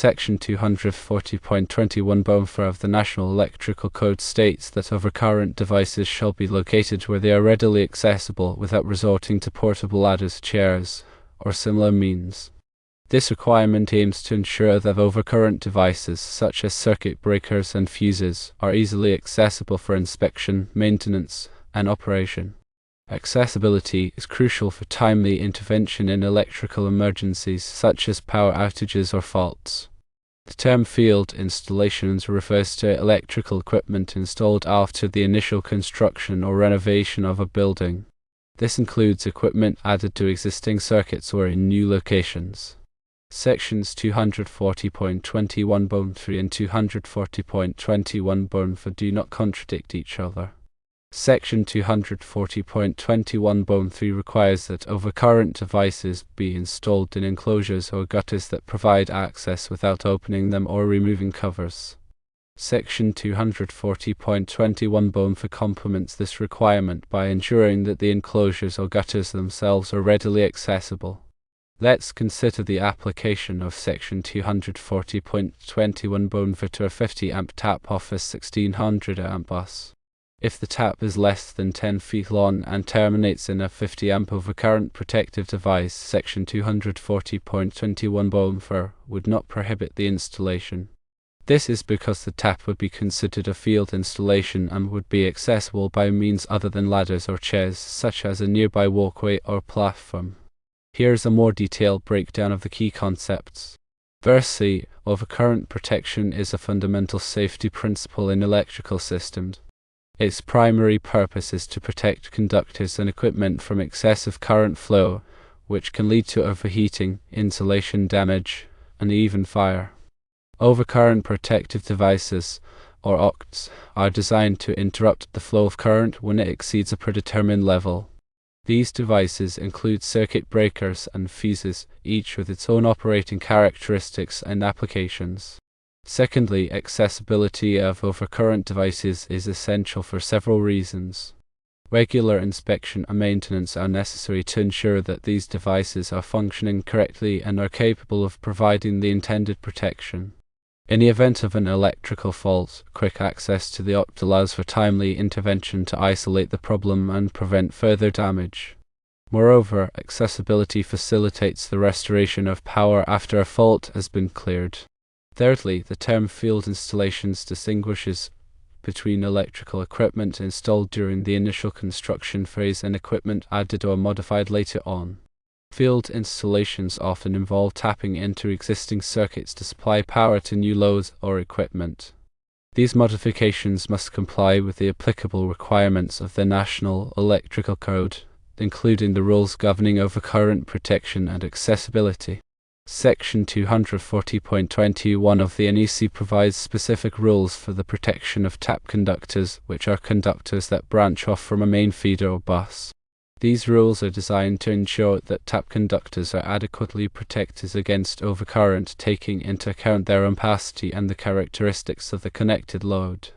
Section 240.21 of the National Electrical Code states that overcurrent devices shall be located where they are readily accessible without resorting to portable ladders, chairs, or similar means. This requirement aims to ensure that overcurrent devices, such as circuit breakers and fuses, are easily accessible for inspection, maintenance, and operation. Accessibility is crucial for timely intervention in electrical emergencies such as power outages or faults. The term field installations refers to electrical equipment installed after the initial construction or renovation of a building. This includes equipment added to existing circuits or in new locations. Sections 240.21(3) and 240.21(4) do not contradict each other. Section 240.21(3) requires that overcurrent devices be installed in enclosures or gutters that provide access without opening them or removing covers. Section 240.21(4) complements this requirement by ensuring that the enclosures or gutters themselves are readily accessible. Let's consider the application of Section 240.21 to a 50 amp tap off a 1600 amp bus. If the tap is less than 10 feet long and terminates in a 50 amp overcurrent protective device, Section 240.21 would not prohibit the installation. This is because the tap would be considered a field installation and would be accessible by means other than ladders or chairs, such as a nearby walkway or platform. Here's a more detailed breakdown of the key concepts. Firstly, overcurrent protection is a fundamental safety principle in electrical systems. Its primary purpose is to protect conductors and equipment from excessive current flow, which can lead to overheating, insulation damage, and even fire. Overcurrent protective devices, or OCDs, are designed to interrupt the flow of current when it exceeds a predetermined level. These devices include circuit breakers and fuses, each with its own operating characteristics and applications. Secondly, accessibility of overcurrent devices is essential for several reasons. Regular inspection and maintenance are necessary to ensure that these devices are functioning correctly and are capable of providing the intended protection. In the event of an electrical fault, quick access to the OCD allows for timely intervention to isolate the problem and prevent further damage. Moreover, accessibility facilitates the restoration of power after a fault has been cleared. Thirdly, the term field installations distinguishes between electrical equipment installed during the initial construction phase and equipment added or modified later on. Field installations often involve tapping into existing circuits to supply power to new loads or equipment. These modifications must comply with the applicable requirements of the National Electrical Code, including the rules governing overcurrent protection and accessibility. Section 240.21 of the NEC provides specific rules for the protection of tap conductors, which are conductors that branch off from a main feeder or bus. These rules are designed to ensure that tap conductors are adequately protected against overcurrent, taking into account their opacity and the characteristics of the connected load.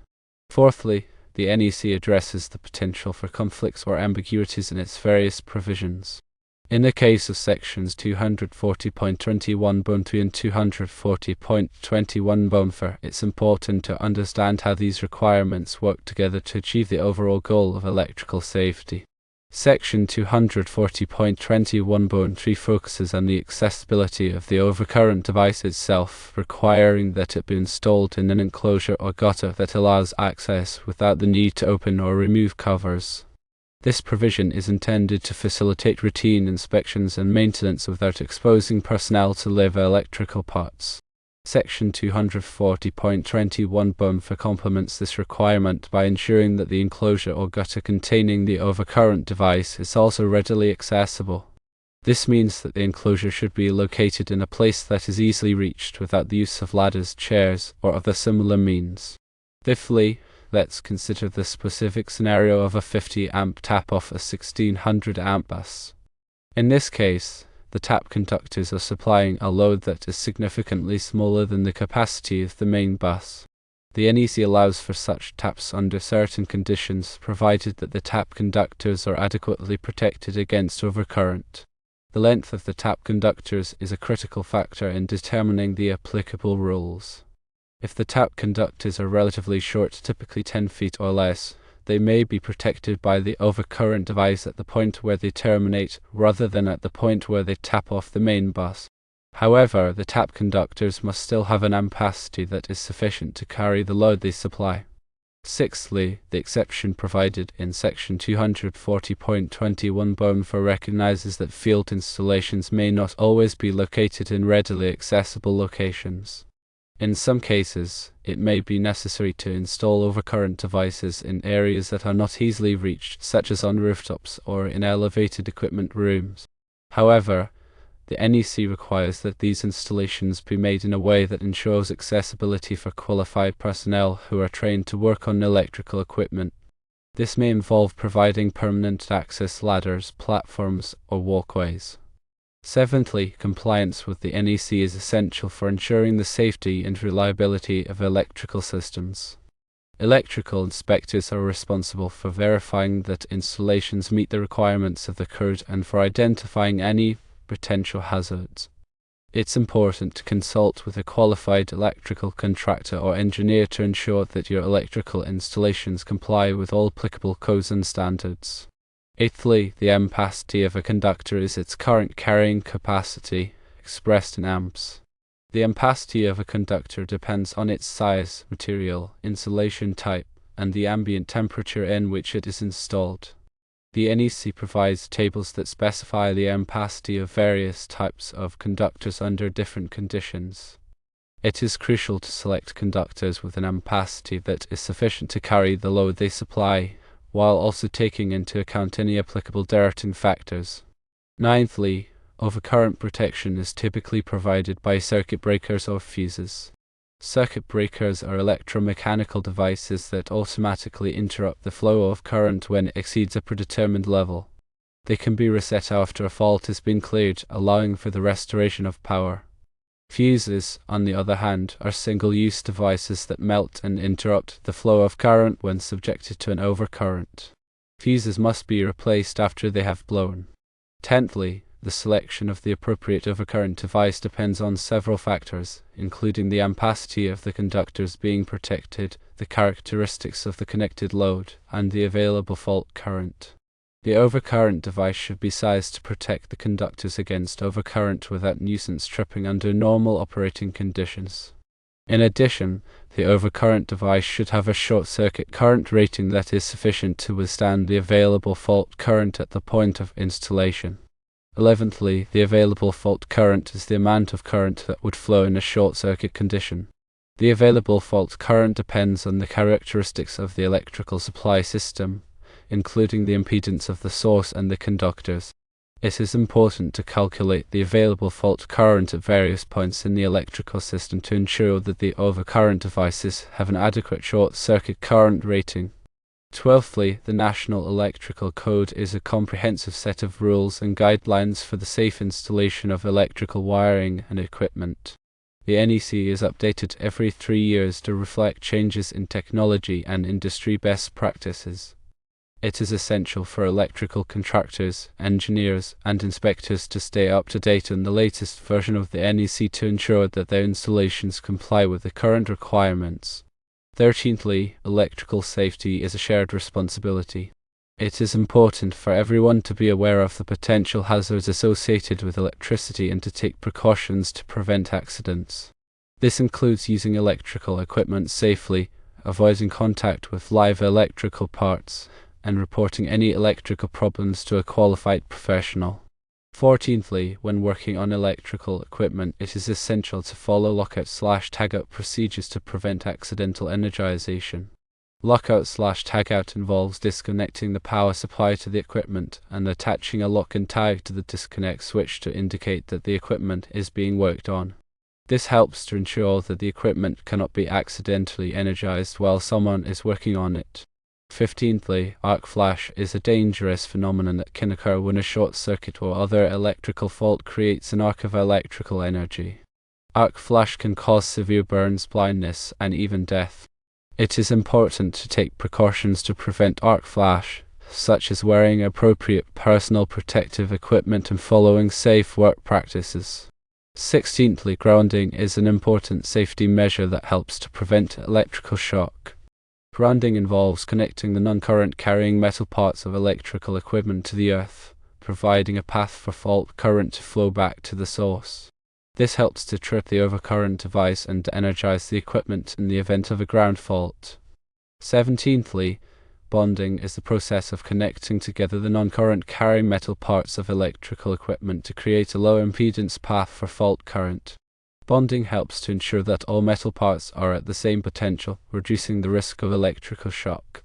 Fourthly, the NEC addresses the potential for conflicts or ambiguities in its various provisions. In the case of sections 240.21(3) and 240.21(4), it's important to understand how these requirements work together to achieve the overall goal of electrical safety. Section 240.21(3) focuses on the accessibility of the overcurrent device itself, requiring that it be installed in an enclosure or gutter that allows access without the need to open or remove covers. This provision is intended to facilitate routine inspections and maintenance without exposing personnel to live electrical parts. Section 240.21 complements this requirement by ensuring that the enclosure or gutter containing the overcurrent device is also readily accessible. This means that the enclosure should be located in a place that is easily reached without the use of ladders, chairs, or other similar means. Fifthly, let's consider the specific scenario of a 50 amp tap off a 1600 amp bus. In this case, the tap conductors are supplying a load that is significantly smaller than the capacity of the main bus. The NEC allows for such taps under certain conditions, provided that the tap conductors are adequately protected against overcurrent. The length of the tap conductors is a critical factor in determining the applicable rules. If the tap conductors are relatively short, typically 10 feet or less, they may be protected by the overcurrent device at the point where they terminate rather than at the point where they tap off the main bus. However, the tap conductors must still have an ampacity that is sufficient to carry the load they supply. Sixthly, the exception provided in section 240.21 BOM recognizes that field installations may not always be located in readily accessible locations. In some cases, it may be necessary to install overcurrent devices in areas that are not easily reached, such as on rooftops or in elevated equipment rooms. However, the NEC requires that these installations be made in a way that ensures accessibility for qualified personnel who are trained to work on electrical equipment. This may involve providing permanent access ladders, platforms, or walkways. Seventhly, compliance with the NEC is essential for ensuring the safety and reliability of electrical systems. Electrical inspectors are responsible for verifying that installations meet the requirements of the code and for identifying any potential hazards. It's important to consult with a qualified electrical contractor or engineer to ensure that your electrical installations comply with all applicable codes and standards. Eighthly, the ampacity of a conductor is its current carrying capacity, expressed in amps. The ampacity of a conductor depends on its size, material, insulation type, and the ambient temperature in which it is installed. The NEC provides tables that specify the ampacity of various types of conductors under different conditions. It is crucial to select conductors with an ampacity that is sufficient to carry the load they supply, while also taking into account any applicable directing factors. Ninthly, overcurrent protection is typically provided by circuit breakers or fuses. Circuit breakers are electromechanical devices that automatically interrupt the flow of current when it exceeds a predetermined level. They can be reset after a fault has been cleared, allowing for the restoration of power. Fuses, on the other hand, are single-use devices that melt and interrupt the flow of current when subjected to an overcurrent. Fuses must be replaced after they have blown. Tenthly, the selection of the appropriate overcurrent device depends on several factors, including the ampacity of the conductors being protected, the characteristics of the connected load, and the available fault current. The overcurrent device should be sized to protect the conductors against overcurrent without nuisance tripping under normal operating conditions. In addition, the overcurrent device should have a short-circuit current rating that is sufficient to withstand the available fault current at the point of installation. 11thly, the available fault current is the amount of current that would flow in a short-circuit condition. The available fault current depends on the characteristics of the electrical supply system, including the impedance of the source and the conductors. It is important to calculate the available fault current at various points in the electrical system to ensure that the overcurrent devices have an adequate short-circuit current rating. 12thly, the National Electrical Code is a comprehensive set of rules and guidelines for the safe installation of electrical wiring and equipment. The NEC is updated every 3 years to reflect changes in technology and industry best practices. It is essential for electrical contractors, engineers, and inspectors to stay up to date on the latest version of the NEC to ensure that their installations comply with the current requirements. 13thly, electrical safety is a shared responsibility. It is important for everyone to be aware of the potential hazards associated with electricity and to take precautions to prevent accidents. This includes using electrical equipment safely, avoiding contact with live electrical parts, and reporting any electrical problems to a qualified professional. 14thly, when working on electrical equipment, it is essential to follow lockout/tagout procedures to prevent accidental energization. Lockout/tagout involves disconnecting the power supply to the equipment and attaching a lock and tag to the disconnect switch to indicate that the equipment is being worked on. This helps to ensure that the equipment cannot be accidentally energized while someone is working on it. 15thly, arc flash is a dangerous phenomenon that can occur when a short circuit or other electrical fault creates an arc of electrical energy. Arc flash can cause severe burns, blindness, and even death. It is important to take precautions to prevent arc flash, such as wearing appropriate personal protective equipment and following safe work practices. 16thly, grounding is an important safety measure that helps to prevent electrical shock. Grounding involves connecting the non-current carrying metal parts of electrical equipment to the earth, providing a path for fault current to flow back to the source. This helps to trip the overcurrent device and energize the equipment in the event of a ground fault. 17thly, bonding is the process of connecting together the non-current carrying metal parts of electrical equipment to create a low impedance path for fault current. Bonding helps to ensure that all metal parts are at the same potential, reducing the risk of electrical shock.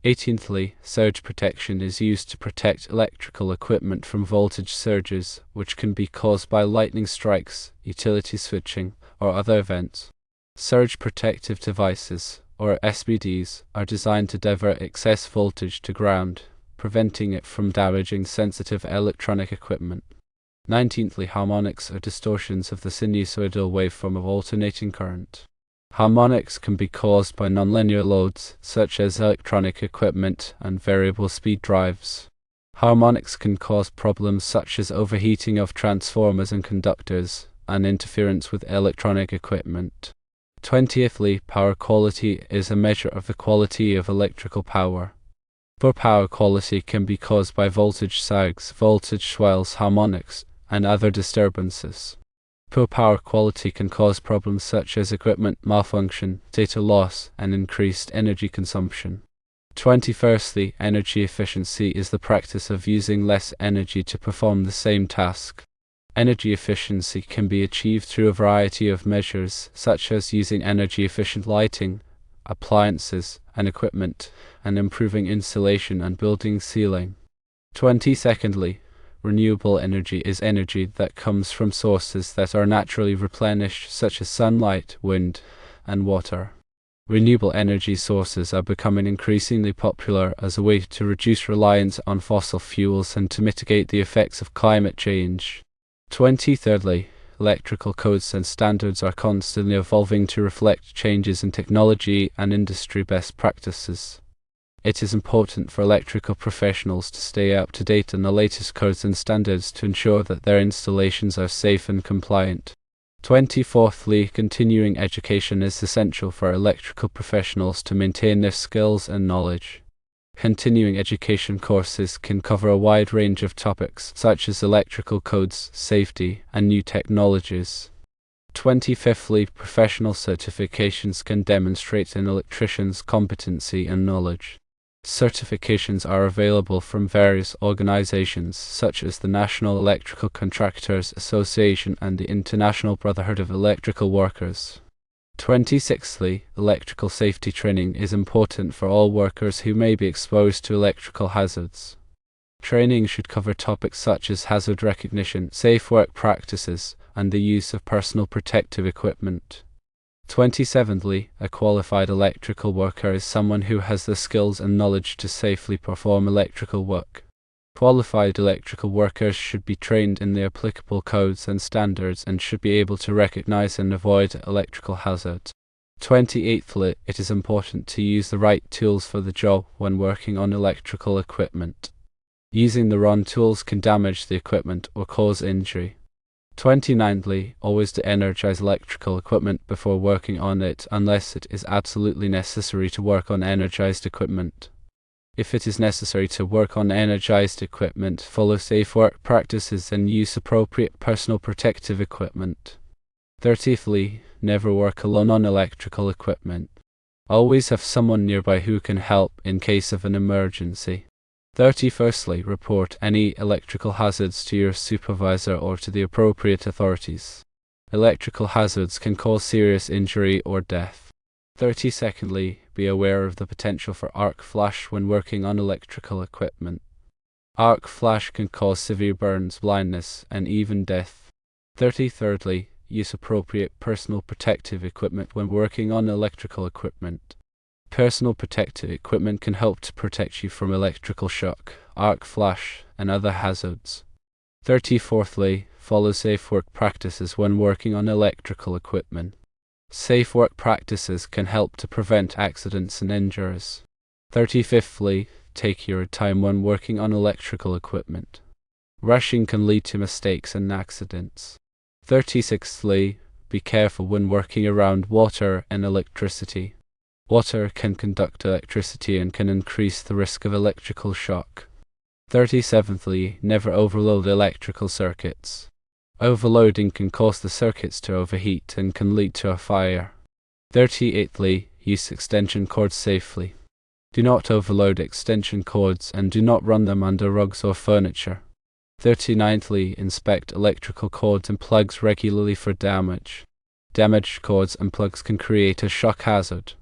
18thly, surge protection is used to protect electrical equipment from voltage surges, which can be caused by lightning strikes, utility switching, or other events. Surge protective devices, or SPDs, are designed to divert excess voltage to ground, preventing it from damaging sensitive electronic equipment. 19thly, harmonics are distortions of the sinusoidal waveform of alternating current. Harmonics can be caused by nonlinear loads, such as electronic equipment and variable speed drives. Harmonics can cause problems such as overheating of transformers and conductors, and interference with electronic equipment. 20thly, power quality is a measure of the quality of electrical power. Poor power quality can be caused by voltage sags, voltage swells, harmonics, and other disturbances. Poor power quality can cause problems such as equipment malfunction, data loss, and increased energy consumption. 21stly, energy efficiency is the practice of using less energy to perform the same task. Energy efficiency can be achieved through a variety of measures, such as using energy-efficient lighting, appliances, and equipment, and improving insulation and building sealing. 22ndly, renewable energy is energy that comes from sources that are naturally replenished, such as sunlight, wind, and water. Renewable energy sources are becoming increasingly popular as a way to reduce reliance on fossil fuels and to mitigate the effects of climate change. 23rdly, electrical codes and standards are constantly evolving to reflect changes in technology and industry best practices. It is important for electrical professionals to stay up to date on the latest codes and standards to ensure that their installations are safe and compliant. 24thly, continuing education is essential for electrical professionals to maintain their skills and knowledge. Continuing education courses can cover a wide range of topics such as electrical codes, safety, and new technologies. 25thly, professional certifications can demonstrate an electrician's competency and knowledge. Certifications are available from various organizations such as the National Electrical Contractors Association and the International Brotherhood of Electrical Workers. 26thly, electrical safety training is important for all workers who may be exposed to electrical hazards. Training should cover topics such as hazard recognition, safe work practices, and the use of personal protective equipment. 27thly, a qualified electrical worker is someone who has the skills and knowledge to safely perform electrical work. Qualified electrical workers should be trained in the applicable codes and standards and should be able to recognize and avoid electrical hazards. 28thly, it is important to use the right tools for the job when working on electrical equipment. Using the wrong tools can damage the equipment or cause injury. 29thly, always de-energize electrical equipment before working on it unless it is absolutely necessary to work on energized equipment. If it is necessary to work on energized equipment, follow safe work practices and use appropriate personal protective equipment. 30thly, never work alone on electrical equipment. Always have someone nearby who can help in case of an emergency. 31stly, report any electrical hazards to your supervisor or to the appropriate authorities. Electrical hazards can cause serious injury or death. 32ndly, be aware of the potential for arc flash when working on electrical equipment. Arc flash can cause severe burns, blindness, and even death. 33rdly, use appropriate personal protective equipment when working on electrical equipment. Personal protective equipment can help to protect you from electrical shock, arc flash, and other hazards. 34thly, follow safe work practices when working on electrical equipment. Safe work practices can help to prevent accidents and injuries. 35thly, take your time when working on electrical equipment. Rushing can lead to mistakes and accidents. 36thly, be careful when working around water and electricity. Water can conduct electricity and can increase the risk of electrical shock. 37thly, never overload electrical circuits. Overloading can cause the circuits to overheat and can lead to a fire. 38thly, use extension cords safely. Do not overload extension cords and do not run them under rugs or furniture. 39thly, inspect electrical cords and plugs regularly for damage. Damaged cords and plugs can create a shock hazard.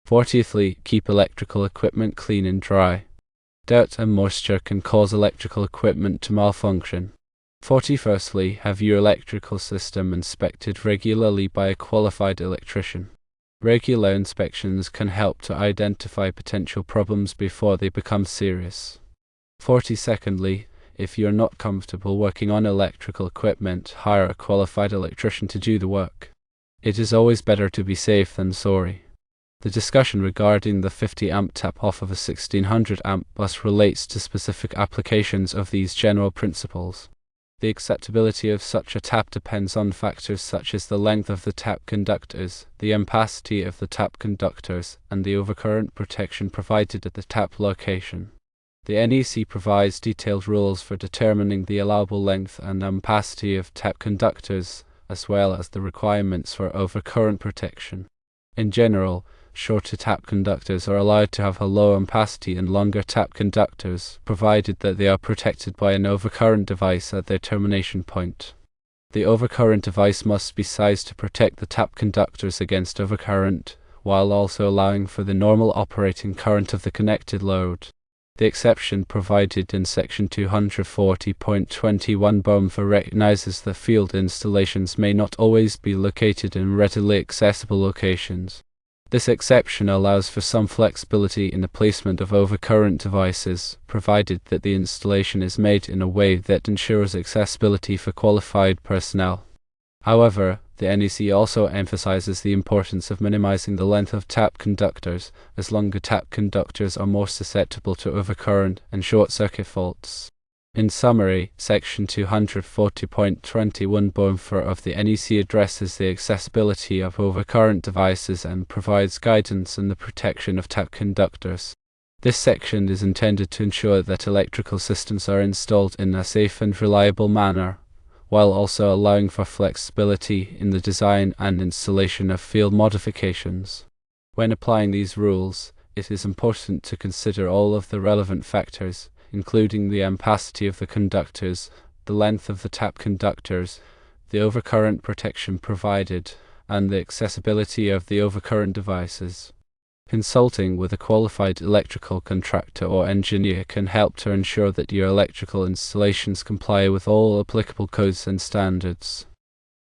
40thly, keep electrical equipment clean and dry. Dirt and moisture can cause electrical equipment to malfunction. 41stly, have your electrical system inspected regularly by a qualified electrician. Regular inspections can help to identify potential problems before they become serious. 42ndly, if you're not comfortable working on electrical equipment, hire a qualified electrician to do the work. It is always better to be safe than sorry. The discussion regarding the 50 amp tap off of a 1600 amp bus relates to specific applications of these general principles. The acceptability of such a tap depends on factors such as the length of the tap conductors, the ampacity of the tap conductors, and the overcurrent protection provided at the tap location. The NEC provides detailed rules for determining the allowable length and ampacity of tap conductors, as well as the requirements for overcurrent protection. In general, shorter tap conductors are allowed to have a low ampacity and longer tap conductors, provided that they are protected by an overcurrent device at their termination point. The overcurrent device must be sized to protect the tap conductors against overcurrent, while also allowing for the normal operating current of the connected load. The exception provided in section 240.21 BOM recognizes that field installations may not always be located in readily accessible locations. This exception allows for some flexibility in the placement of overcurrent devices, provided that the installation is made in a way that ensures accessibility for qualified personnel. However, the NEC also emphasizes the importance of minimizing the length of tap conductors, as longer tap conductors are more susceptible to overcurrent and short-circuit faults. In summary, section 240.21 BOM of the NEC addresses the accessibility of overcurrent devices and provides guidance in the protection of tap conductors. This section is intended to ensure that electrical systems are installed in a safe and reliable manner, while also allowing for flexibility in the design and installation of field modifications. When applying these rules, it is important to consider all of the relevant factors, including the ampacity of the conductors, the length of the tap conductors, the overcurrent protection provided, and the accessibility of the overcurrent devices. Consulting with a qualified electrical contractor or engineer can help to ensure that your electrical installations comply with all applicable codes and standards.